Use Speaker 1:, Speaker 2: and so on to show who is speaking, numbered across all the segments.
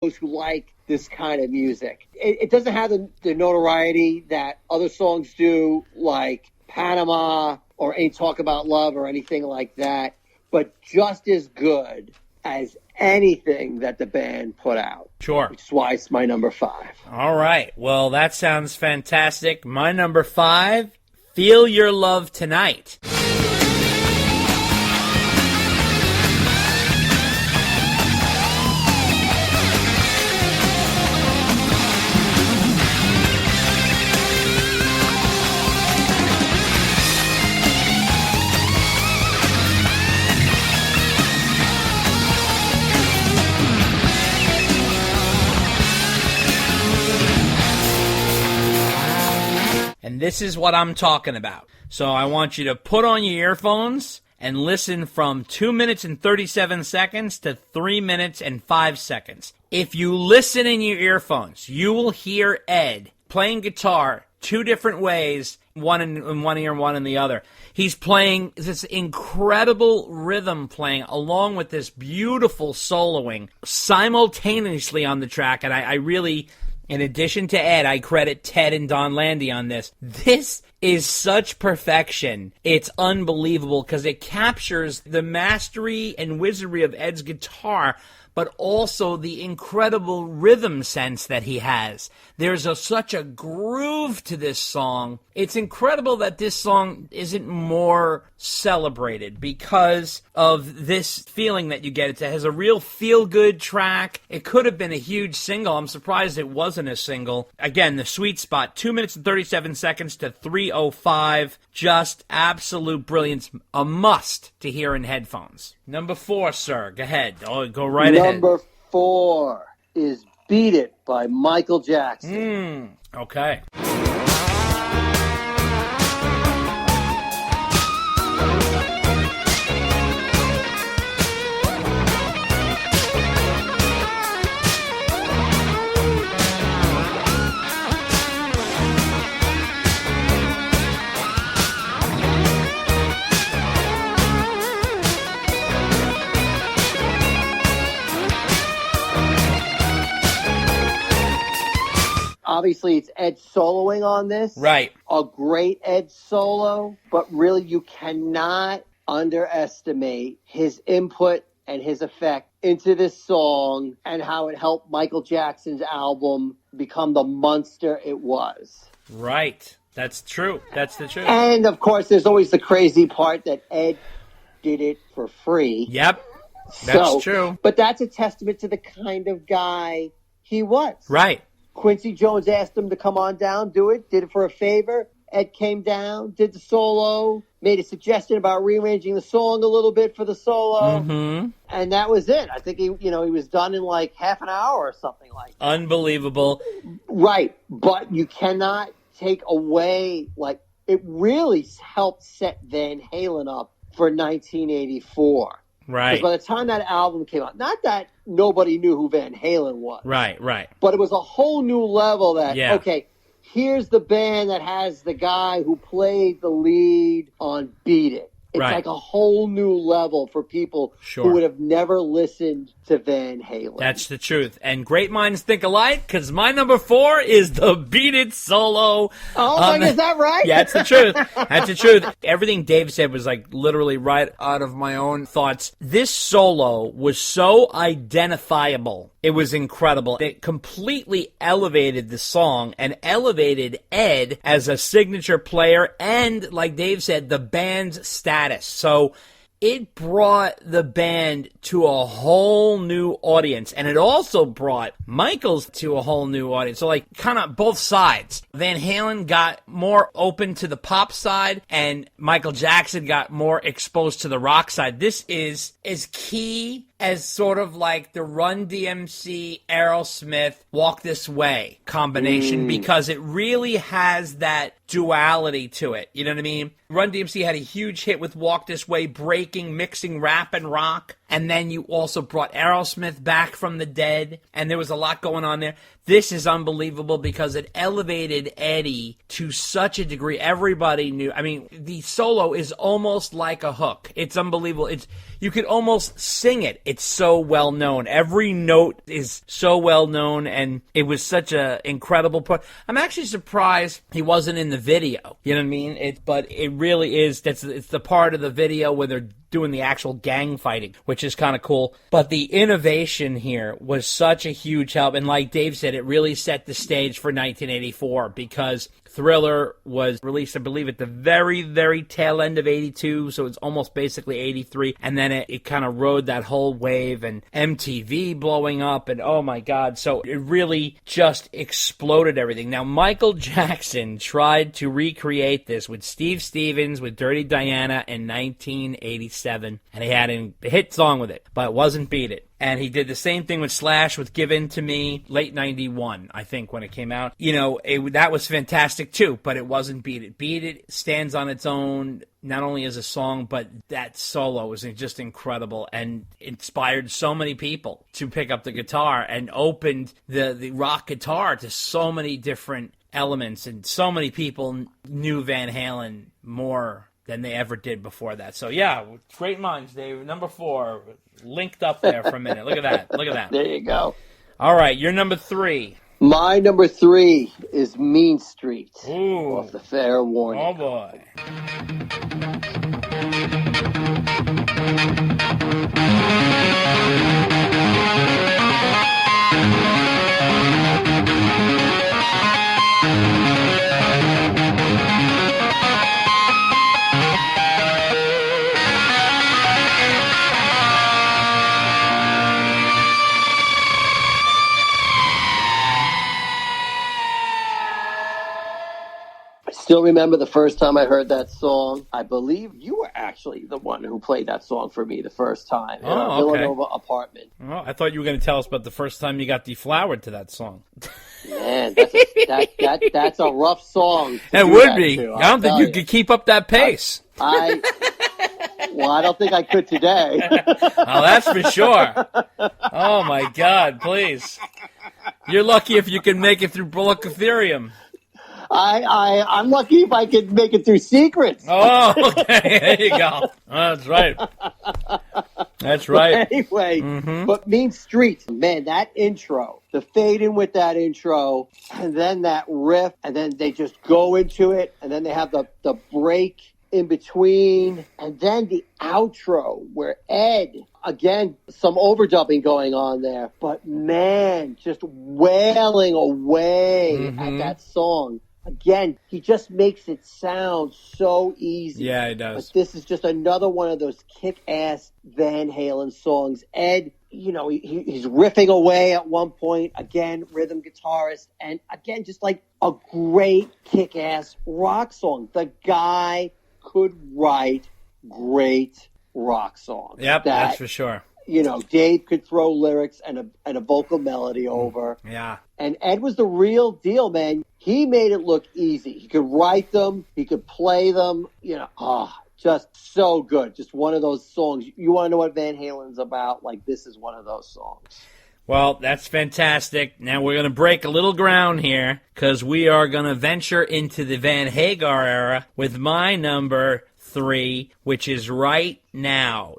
Speaker 1: those who like this kind of music. It doesn't have the notoriety that other songs do, like Panama or Ain't Talk About Love or anything like that, but just as good as anything that the band put out.
Speaker 2: Sure.
Speaker 1: Which is why it's my number 5.
Speaker 2: All right. Well, that sounds fantastic. My number 5, Feel Your Love Tonight. And this is what I'm talking about. So I want you to put on your earphones and listen from 2 minutes and 37 seconds to 3 minutes and 5 seconds. If you listen in your earphones, you will hear Ed playing guitar 2 different ways, one in one ear and one in the other. He's playing this incredible rhythm playing along with this beautiful soloing simultaneously on the track. And I really... In addition to Ed, I credit Ted and Don Landy on this. This is such perfection. It's unbelievable because it captures the mastery and wizardry of Ed's guitar, but also the incredible rhythm sense that he has. There's such a groove to this song. It's incredible that this song isn't more celebrated because of this feeling that you get. It has a real feel-good track. It could have been a huge single. I'm surprised it wasn't a single. Again, the sweet spot, 2 minutes and 37 seconds to 3:05. Just absolute brilliance. A must to hear in headphones. Number 4, sir. Go ahead. Go right ahead.
Speaker 1: Number 4 is Beat It by Michael Jackson.
Speaker 2: Okay.
Speaker 1: Obviously, it's Ed soloing on this.
Speaker 2: Right.
Speaker 1: A great Ed solo, but really you cannot underestimate his input and his effect into this song and how it helped Michael Jackson's album become the monster it was.
Speaker 2: Right. That's true. That's the truth.
Speaker 1: And, of course, there's always the crazy part that Ed did it for free.
Speaker 2: Yep. That's true.
Speaker 1: But that's a testament to the kind of guy he was.
Speaker 2: Right.
Speaker 1: Quincy Jones asked him to come on down, do it, did it for a favor. Ed came down, did the solo, made a suggestion about rearranging the song a little bit for the solo, and that was it. I think he was done in like half an hour or something like that.
Speaker 2: Unbelievable.
Speaker 1: Right, but you cannot take away, like, it really helped set Van Halen up for 1984.
Speaker 2: Right.
Speaker 1: Because by the time that album came out, not that nobody knew who Van Halen was.
Speaker 2: Right.
Speaker 1: But it was a whole new level that, okay, here's the band that has the guy who played the lead on Beat It. It's like a whole new level for people who would have never listened to Van Halen.
Speaker 2: That's the truth. And great minds think alike, because my number 4 is the Beat It solo.
Speaker 1: Oh, is that right?
Speaker 2: Yeah, that's the truth. That's the truth. Everything Dave said was like literally right out of my own thoughts. This solo was so identifiable. It was incredible. It completely elevated the song and elevated Ed as a signature player and, like Dave said, the band's status. So it brought the band to a whole new audience, and it also brought Michaels to a whole new audience. So, like, kind of both sides. Van Halen got more open to the pop side, and Michael Jackson got more exposed to the rock side. This is as key as sort of like the Run DMC, Aerosmith, Walk This Way combination, because it really has that duality to it. You know what I mean? Run DMC had a huge hit with Walk This Way, breaking, mixing rap and rock. and then you also brought Aerosmith back from the dead, and there was a lot going on there. This is unbelievable because it elevated Eddie to such a degree. Everybody knew. I mean, the solo is almost like a hook. It's unbelievable. You could almost sing it. It's so well known. Every note is so well known, and it was such a incredible part. I'm actually surprised he wasn't in the video. You know what I mean? But it really is. It's the part of the video where they're doing the actual gang fighting, which is kind of cool. But the innovation here was such a huge help. And like Dave said, it really set the stage for 1984 because Thriller was released, I believe, at the very, very tail end of 82, so it's almost basically 83. And then it kind of rode that whole wave and MTV blowing up, and oh my God. So it really just exploded everything. Now, Michael Jackson tried to recreate this with Steve Stevens with Dirty Diana in 1987, and he had a hit song with it, but it wasn't Beat It. And he did the same thing with Slash with Give In To Me, late 91, I think, when it came out. You know, that was fantastic too, but it wasn't Beat It. Beat It stands on its own, not only as a song, but that solo was just incredible and inspired so many people to pick up the guitar and opened the rock guitar to so many different elements, and so many people knew Van Halen more than they ever did before that. So yeah, great minds, Dave. Number 4, linked up there for a minute. Look at that. Look at that.
Speaker 1: There you go.
Speaker 2: All right, your number 3.
Speaker 1: My number 3 is Mean Street.
Speaker 2: Ooh.
Speaker 1: Off the Fair Warning.
Speaker 2: Oh boy.
Speaker 1: Still remember the first time I heard that song. I believe you were actually the one who played that song for me the first time in our Villanova apartment.
Speaker 2: Well, I thought you were going to tell us about the first time you got deflowered to that song.
Speaker 1: Man, that's a rough song.
Speaker 2: It would be. I don't think you could keep up that pace.
Speaker 1: I don't think I could today.
Speaker 2: Oh, that's for sure. Oh, my God, please. You're lucky if you can make it through Bullock Ethereum.
Speaker 1: I'm lucky if I could make it through Secrets.
Speaker 2: Oh, okay. There you go. That's right. That's right.
Speaker 1: But anyway, But Mean Street, man, that intro, the fade in with that intro, and then that riff, and then they just go into it, and then they have the break in between, and then the outro where Ed, again, some overdubbing going on there, but man, just wailing away at that song. Again, he just makes it sound so easy.
Speaker 2: Yeah, he does.
Speaker 1: But this is just another one of those kick-ass Van Halen songs. Ed, you know, he's riffing away at one point. Again, rhythm guitarist. And again, just like a great kick-ass rock song. The guy could write great rock songs.
Speaker 2: Yep, that's for sure.
Speaker 1: You know, Dave could throw lyrics and a vocal melody over.
Speaker 2: Yeah.
Speaker 1: And Ed was the real deal, man. He made it look easy. He could write them. He could play them. You know, just so good. Just one of those songs. You want to know what Van Halen's about? Like, this is one of those songs.
Speaker 2: Well, that's fantastic. Now we're going to break a little ground here because we are going to venture into the Van Hagar era with my number 3, which is Right Now.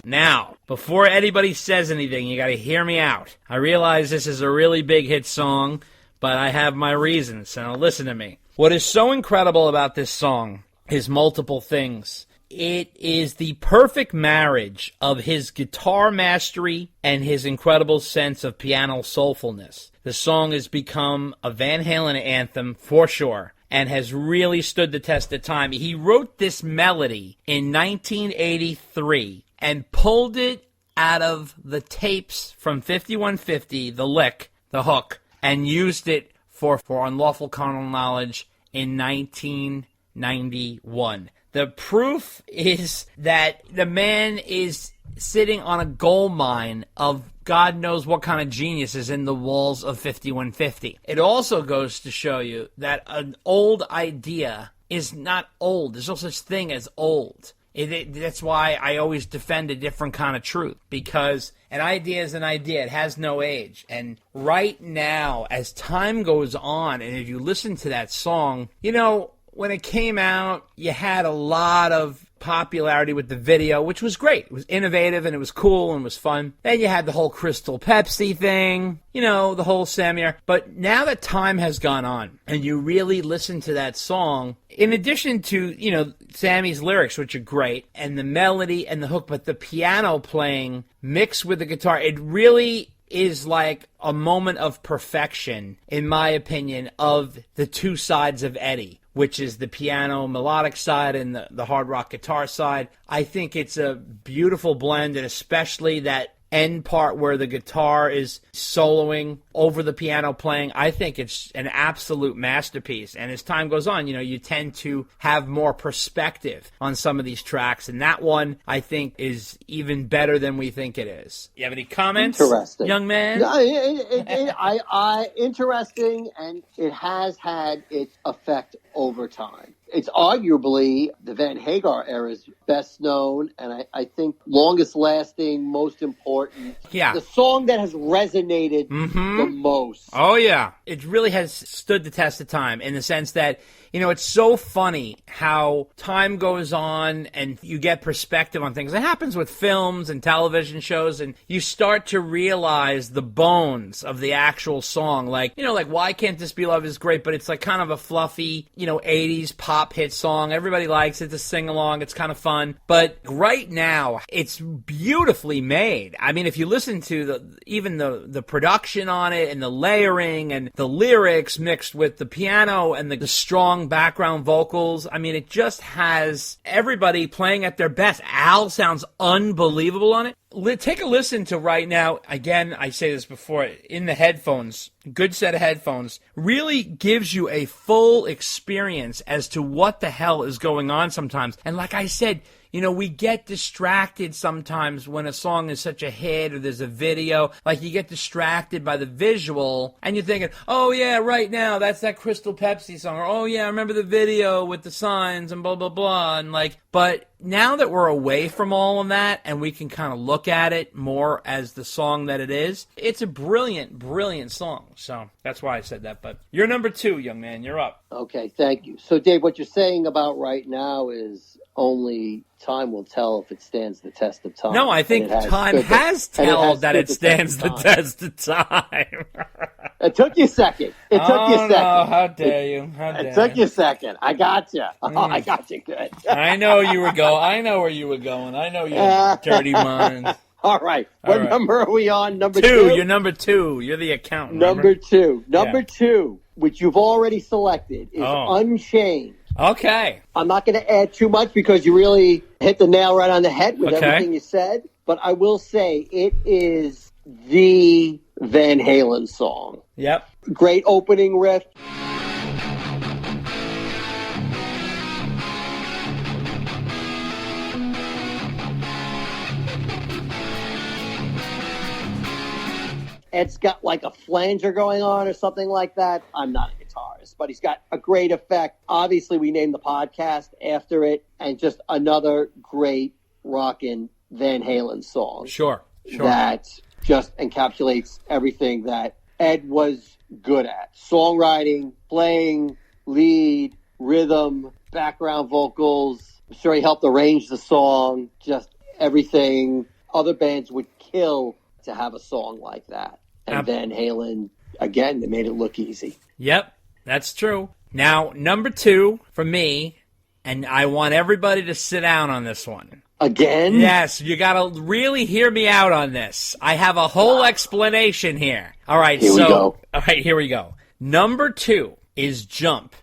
Speaker 2: Now, before anybody says anything, you got to hear me out. I realize this is a really big hit song, but I have my reasons, so now listen to me. What is so incredible about this song is multiple things. It is the perfect marriage of his guitar mastery and his incredible sense of piano soulfulness. The song has become a Van Halen anthem for sure, and has really stood the test of time. He wrote this melody in 1983 and pulled it out of the tapes from 5150, the lick, the hook, and used it for Unlawful Carnal Knowledge in 1991. The proof is that the man is sitting on a gold mine of God knows what kind of genius is in the walls of 5150. It also goes to show you that an old idea is not old. There's no such thing as old. That's why I always defend a different kind of truth, because an idea is an idea. It has no age. And right now, as time goes on, and if you listen to that song, you know, when it came out, you had a lot of popularity with the video, which was great. It was innovative, and it was cool, and it was fun. Then you had the whole Crystal Pepsi thing, you know, the whole Samir. But now that time has gone on, and you really listen to that song, in addition to, you know, Sammy's lyrics, which are great, and the melody and the hook, but the piano playing mixed with the guitar, it really is like a moment of perfection, in my opinion, of the two sides of Eddie, which is the piano melodic side and the hard rock guitar side. I think it's a beautiful blend, and especially that end part where the guitar is soloing over the piano playing. I think it's an absolute masterpiece. And as time goes on, you know, you tend to have more perspective on some of these tracks. And that one, I think, is even better than we think it is. You have any comments,
Speaker 1: Interesting.
Speaker 2: young man?
Speaker 1: No, interesting, and it has had its effect over time. It's arguably the Van Hagar era's best known, and I think longest lasting, most important.
Speaker 2: Yeah.
Speaker 1: The song that has resonated the most.
Speaker 2: Oh, yeah. It really has stood the test of time in the sense that, you know, it's so funny how time goes on and you get perspective on things. It happens with films and television shows, and you start to realize the bones of the actual song. Like, you know, like Why Can't This Be Love is great, but it's like kind of a fluffy, you know, 80s pop hit song. Everybody likes it to sing along. It's kind of fun. But right now, it's beautifully made. I mean, if you listen to even the production on it and the layering and the lyrics mixed with the piano and the strong background vocals, I mean, it just has everybody playing at their best. Al sounds unbelievable on it. Take a listen to right now. Again, I say this before, in the headphones, good set of headphones, really gives you a full experience as to what the hell is going on sometimes. And like I said, you know, we get distracted sometimes when a song is such a hit or there's a video. Like, you get distracted by the visual, and you're thinking, oh, yeah, right now, that's that Crystal Pepsi song. Or, oh, yeah, I remember the video with the signs and blah, blah, blah. And, like, but now that we're away from all of that and we can kind of look at it more as the song that it is, it's a brilliant, brilliant song. So that's why I said that. But you're number 2, young man. You're up.
Speaker 1: Okay, thank you. So, Dave, what you're saying about right now is only time will tell if it stands the test of time.
Speaker 2: No, I think time has told that it stands the test of time.
Speaker 1: It took you a second. It took you a second.
Speaker 2: No, how dare you? How dare
Speaker 1: It took you a second. I got you. Oh, I got you good.
Speaker 2: I know you were going. I know where you were going. I know your dirty mind.
Speaker 1: All right. What number are we on? Number 2?
Speaker 2: 2. You're number 2. You're the accountant.
Speaker 1: Number 2. Number 2, which you've already selected, is Unchained.
Speaker 2: Okay.
Speaker 1: I'm not going to add too much because you really hit the nail right on the head with everything you said. But I will say it is the Van Halen song.
Speaker 2: Yep.
Speaker 1: Great opening riff. Ed's got like a flanger going on or something like that. I'm not a guitarist, but he's got a great effect. Obviously, we named the podcast after it, and just another great rockin' Van Halen song.
Speaker 2: Sure.
Speaker 1: That just encapsulates everything that Ed was good at. Songwriting, playing, lead, rhythm, background vocals. I'm sure he helped arrange the song. Just everything. Other bands would kill to have a song like that. And Van Halen, again, they made it look easy.
Speaker 2: Yep, that's true. Now, number 2 for me, and I want everybody to sit down on this one.
Speaker 1: Again?
Speaker 2: Yes, you got to really hear me out on this. I have a whole explanation here. All right,
Speaker 1: here we go.
Speaker 2: All right, here we go. Number 2 is Jump.